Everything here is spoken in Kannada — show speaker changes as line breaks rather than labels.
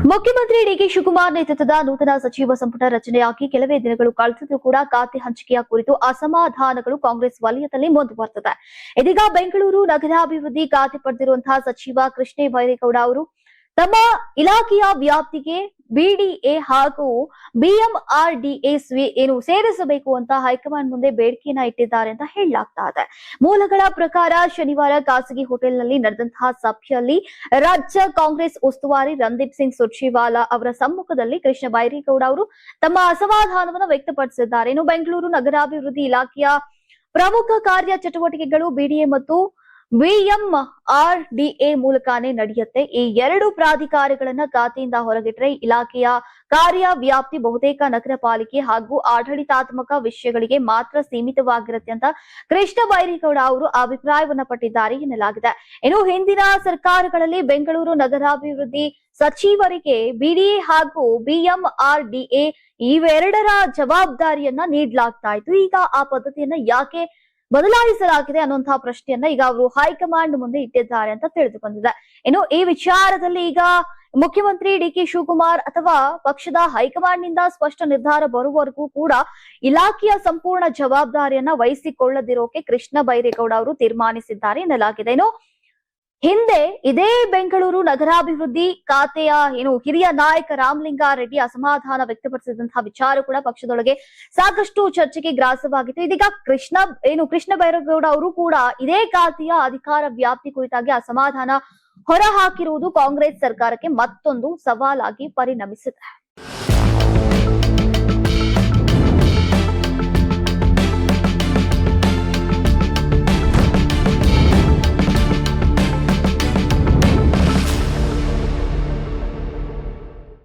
ಮುಖ್ಯಮಂತ್ರಿ ಡಿಕೆ ಶಿವಕುಮಾರ್ ನೇತೃತ್ವದ ನೂತನ ಸಚಿವ ಸಂಪುಟ ರಚನೆಯಾಗಿ ಕೆಲವೇ ದಿನಗಳು ಕಳೆದಿದ್ರೂ ಕೂಡ ಖಾತೆ ಹಂಚಿಕೆಯ ಕುರಿತು ಅಸಮಾಧಾನಗಳು ಕಾಂಗ್ರೆಸ್ ವಲಯದಲ್ಲಿ ಮುಂದುವರೆದಿದೆ. ಇದೀಗ ಬೆಂಗಳೂರು ನಗರಾಭಿವೃದ್ಧಿ ಖಾತೆ ಪಡೆದಿರುವಂತಹ ಸಚಿವ ಕೃಷ್ಣ ಬೈರೇಗೌಡ ಅವರು ತಮ್ಮ ಇಲಾಖೆಯ ವ್ಯಾಪ್ತಿಗೆ ಬಿಡಿಎ ಹಾಗೂ ಬಿಎಂಆರ್ಡಿಎ ಏನು ಸೇರಿಸಬೇಕು ಅಂತ ಹೈಕಮಾಂಡ್ ಮುಂದೆ ಬೇಡಿಕೆಯನ್ನ ಇಟ್ಟಿದ್ದಾರೆ ಅಂತ ಹೇಳಲಾಗ್ತಾ ಇದೆ. ಮೂಲಗಳ ಪ್ರಕಾರ ಶನಿವಾರ ಖಾಸಗಿ ಹೋಟೆಲ್ನಲ್ಲಿ ನಡೆದಂತಹ ಸಭೆಯಲ್ಲಿ ರಾಜ್ಯ ಕಾಂಗ್ರೆಸ್ ಉಸ್ತುವಾರಿ ರಣದೀಪ್ ಸಿಂಗ್ ಸುರ್ಜೇವಾಲಾ ಅವರ ಸಮ್ಮುಖದಲ್ಲಿ ಕೃಷ್ಣ ಬೈರೇಗೌಡ ಅವರು ತಮ್ಮ ಅಸಮಾಧಾನವನ್ನು ವ್ಯಕ್ತಪಡಿಸಿದ್ದಾರೆ. ಇನ್ನು ಬೆಂಗಳೂರು ನಗರಾಭಿವೃದ್ಧಿ ಇಲಾಖೆಯ ಪ್ರಮುಖ ಕಾರ್ಯ ಚಟುವಟಿಕೆಗಳು ಬಿಡಿಎ ಮತ್ತು ಬಿಎಂಆರ್ಡಿಎ ಮೂಲಕನೇ ನಡೆಯುತ್ತೆ. ಈ ಎರಡು ಪ್ರಾಧಿಕಾರಗಳನ್ನ ಖಾತೆಯಿಂದ ಹೊರಗಿಟ್ರೆ ಇಲಾಖೆಯ ಕಾರ್ಯ ವ್ಯಾಪ್ತಿ ಬಹುತೇಕ ನಗರ ಪಾಲಿಕೆ ಹಾಗೂ ಆಡಳಿತಾತ್ಮಕ ವಿಷಯಗಳಿಗೆ ಮಾತ್ರ ಸೀಮಿತವಾಗಿರುತ್ತೆ ಅಂತ ಕೃಷ್ಣ ಬೈರೇಗೌಡ ಅವರು ಅಭಿಪ್ರಾಯವನ್ನ ಪಟ್ಟಿದ್ದಾರೆ ಎನ್ನಲಾಗಿದೆ. ಇನ್ನು ಹಿಂದಿನ ಸರ್ಕಾರಗಳಲ್ಲಿ ಬೆಂಗಳೂರು ನಗರಾಭಿವೃದ್ಧಿ ಸಚಿವರಿಗೆ ಬಿಡಿಎ ಹಾಗೂ ಬಿಎಂಆರ್ಡಿಎ ಇವೆರಡರ ಜವಾಬ್ದಾರಿಯನ್ನ ನೀಡಲಾಗ್ತಾ ಇತ್ತು. ಈಗ ಆ ಪದ್ಧತಿಯನ್ನ ಯಾಕೆ ಬದಲಾಯಿಸಲಾಗಿದೆ ಅನ್ನುವಂತಹ ಪ್ರಶ್ನೆಯನ್ನ ಈಗ ಅವರು ಹೈಕಮಾಂಡ್ ಮುಂದೆ ಇಟ್ಟಿದ್ದಾರೆ ಅಂತ ತಿಳಿದು ಬಂದಿದೆ. ಇನ್ನು ಈ ವಿಚಾರದಲ್ಲಿ ಈಗ ಮುಖ್ಯಮಂತ್ರಿ ಡಿಕೆ ಶಿವಕುಮಾರ್ ಅಥವಾ ಪಕ್ಷದ ಹೈಕಮಾಂಡ್ ನಿಂದ ಸ್ಪಷ್ಟ ನಿರ್ಧಾರ ಬರುವವರೆಗೂ ಕೂಡ ಇಲಾಖೆಯ ಸಂಪೂರ್ಣ ಜವಾಬ್ದಾರಿಯನ್ನ ವಹಿಸಿಕೊಳ್ಳದಿರೋಕೆ ಕೃಷ್ಣ ಬೈರೇಗೌಡ ಅವರು ತೀರ್ಮಾನಿಸಿದ್ದಾರೆ ಎನ್ನಲಾಗಿದೆ. ಇನ್ನು ಹಿಂದೆ ಇದೇ ಬೆಂಗಳೂರು ನಗರಾಭಿವೃದ್ಧಿ ಖಾತೆಯ ಹಿರಿಯ ನಾಯಕ ರಾಮಲಿಂಗಾರೆಡ್ಡಿ ಅಸಮಾಧಾನ ವ್ಯಕ್ತಪಡಿಸಿದಂತಹ ವಿಚಾರ ಕೂಡ ಪಕ್ಷದೊಳಗೆ ಸಾಕಷ್ಟು ಚರ್ಚೆಗೆ ಗ್ರಾಸವಾಗಿತ್ತು. ಇದೀಗ ಕೃಷ್ಣ ಬೈರೇಗೌಡ ಅವರು ಕೂಡ ಇದೇ ಖಾತೆಯ ಅಧಿಕಾರ ವ್ಯಾಪ್ತಿ ಕುರಿತಾಗಿ ಅಸಮಾಧಾನ ಹೊರಹಾಕಿರುವುದು ಕಾಂಗ್ರೆಸ್ ಸರ್ಕಾರಕ್ಕೆ ಮತ್ತೊಂದು ಸವಾಲಾಗಿ ಪರಿಣಮಿಸಿದೆ.